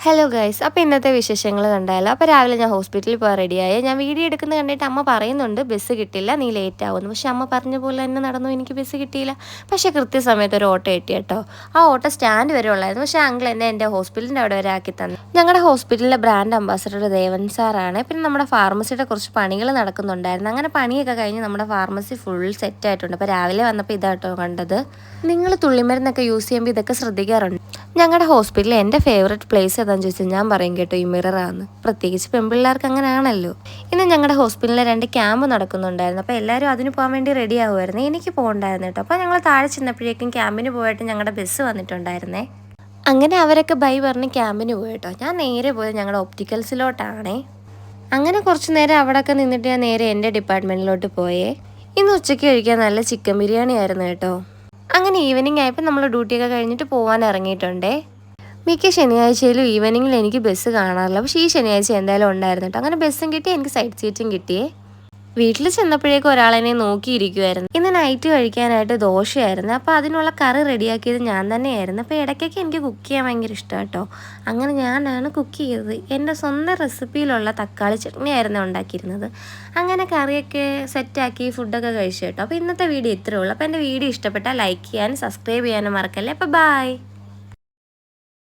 Hello guys, അപ്പോൾ ഇന്നത്തെ വിശേഷങ്ങൾ കണ്ടാലോ. അപ്പോൾ രാവിലെ ഞാൻ ഹോസ്പിറ്റലിൽ പോകാൻ റെഡിയായി. ഞാൻ വീഡിയോ എടുക്കുന്നത് കണ്ടിട്ട് അമ്മ പറയുന്നുണ്ട് ബസ് കിട്ടില്ല, നീ ലേറ്റ് ആവുന്നു. പക്ഷെ അമ്മ പറഞ്ഞ പോലെ തന്നെ നടന്നു, എനിക്ക് ബസ് കിട്ടിയില്ല. പക്ഷേ കൃത്യസമയത്ത് ഒരു ഓട്ടോ കിട്ടി കേട്ടോ. ആ ഓട്ടോ സ്റ്റാൻഡ് വരെ ഉള്ളായിരുന്നു. പക്ഷേ അങ്കിൾ എന്നെ എൻ്റെ ഹോസ്പിറ്റലിൻ്റെ അവിടെ വരെ ആക്കി തന്നു. ഞങ്ങളുടെ ഹോസ്പിറ്റലിലെ ബ്രാൻഡ് അംബാസഡർ ദേവൻ സാറാണ്. പിന്നെ നമ്മുടെ ഫാർമസിയുടെ കുറച്ച് പണികൾ നടക്കുന്നുണ്ടായിരുന്നു. അങ്ങനെ പണിയൊക്കെ കഴിഞ്ഞ് നമ്മുടെ ഫാർമസി ഫുൾ സെറ്റ് ആയിട്ടുണ്ട്. അപ്പോൾ രാവിലെ വന്നപ്പോൾ ഇതാട്ടോ കണ്ടത്. നിങ്ങൾ തുള്ളിമരുന്നൊക്കെ യൂസ് ചെയ്യുമ്പോൾ ഇതൊക്കെ ശ്രദ്ധിക്കാറുണ്ട്. ഞങ്ങളുടെ ഹോസ്പിറ്റലിൽ എൻ്റെ ഫേവറേറ്റ് പ്ലേസ് ഏതാണെന്ന് ചോദിച്ചാൽ ഞാൻ പറയും കേട്ടോ, ഈ മിററാണ്. പ്രത്യേകിച്ച് പെൺപിള്ളേർക്ക് അങ്ങനെ ആണല്ലോ. ഇന്ന് ഞങ്ങളുടെ ഹോസ്പിറ്റലിൽ 2 ക്യാമ്പ് നടക്കുന്നുണ്ടായിരുന്നു. അപ്പോൾ എല്ലാവരും അതിന് പോകാൻ വേണ്ടി റെഡി ആകുമായിരുന്നു. എനിക്ക് പോകണ്ടായിരുന്നു കേട്ടോ. അപ്പോൾ ഞങ്ങൾ താഴെ ചെന്നപ്പോഴേക്കും ക്യാമ്പിന് പോയിട്ട് ഞങ്ങളുടെ ബസ് വന്നിട്ടുണ്ടായിരുന്നേ. അങ്ങനെ അവരൊക്കെ ബൈ പറഞ്ഞ് ക്യാമ്പിന് പോയി കേട്ടോ. ഞാൻ നേരെ പോയത് ഞങ്ങളുടെ ഒപ്റ്റിക്കൽസിലോട്ടാണേ. അങ്ങനെ കുറച്ച് നേരം അവിടെയൊക്കെ നിന്നിട്ട് ഞാൻ നേരെ എൻ്റെ ഡിപ്പാർട്ട്മെൻറ്റിലോട്ട് പോയേ. ഇന്ന് ഉച്ചയ്ക്ക് കഴിക്കാൻ നല്ല ചിക്കൻ ബിരിയാണി ആയിരുന്നു കേട്ടോ. അങ്ങനെ ഈവനിങ് ആയപ്പോൾ നമ്മൾ ഡ്യൂട്ടിയൊക്കെ കഴിഞ്ഞിട്ട് പോകാൻ ഇറങ്ങിയിട്ടുണ്ടേ. മിക്ക ശനിയാഴ്ചയിലും ഈവനിങ്ങിൽ എനിക്ക് ബസ് കാണാറില്ല. പക്ഷേ ഈ ശനിയാഴ്ച എന്തായാലും ഉണ്ടായിരുന്നു കേട്ടോ. അങ്ങനെ ബസ്സും കിട്ടി, എനിക്ക് സൈഡ് സീറ്റും കിട്ടിയേ. വീട്ടിൽ ചെന്നപ്പോഴേക്കും ഒരാളെന്നെ നോക്കിയിരിക്കുമായിരുന്നു. ഇന്ന് നൈറ്റ് കഴിക്കാനായിട്ട് ദോശയായിരുന്നു. അപ്പോൾ അതിനുള്ള കറി റെഡിയാക്കിയത് ഞാൻ തന്നെയായിരുന്നു. അപ്പോൾ ഇടയ്ക്കൊക്കെ എനിക്ക് കുക്ക് ചെയ്യാൻ ഭയങ്കര ഇഷ്ടമാണ് കേട്ടോ. അങ്ങനെ ഞാനാണ് കുക്ക് ചെയ്തത്. എൻ്റെ സ്വന്തം റെസിപ്പിയിലുള്ള തക്കാളി ചട്നിയായിരുന്നു ഉണ്ടാക്കിയിരുന്നത്. അങ്ങനെ കറിയൊക്കെ സെറ്റാക്കി ഫുഡൊക്കെ കഴിച്ചു കേട്ടോ. അപ്പോൾ ഇന്നത്തെ വീഡിയോ ഇത്രയേ ഉള്ളൂ. അപ്പോൾ എൻ്റെ വീഡിയോ ഇഷ്ടപ്പെട്ടാൽ ലൈക്ക് ചെയ്യാനും സബ്സ്ക്രൈബ് ചെയ്യാനും മറക്കല്ലേ. അപ്പോൾ ബൈ.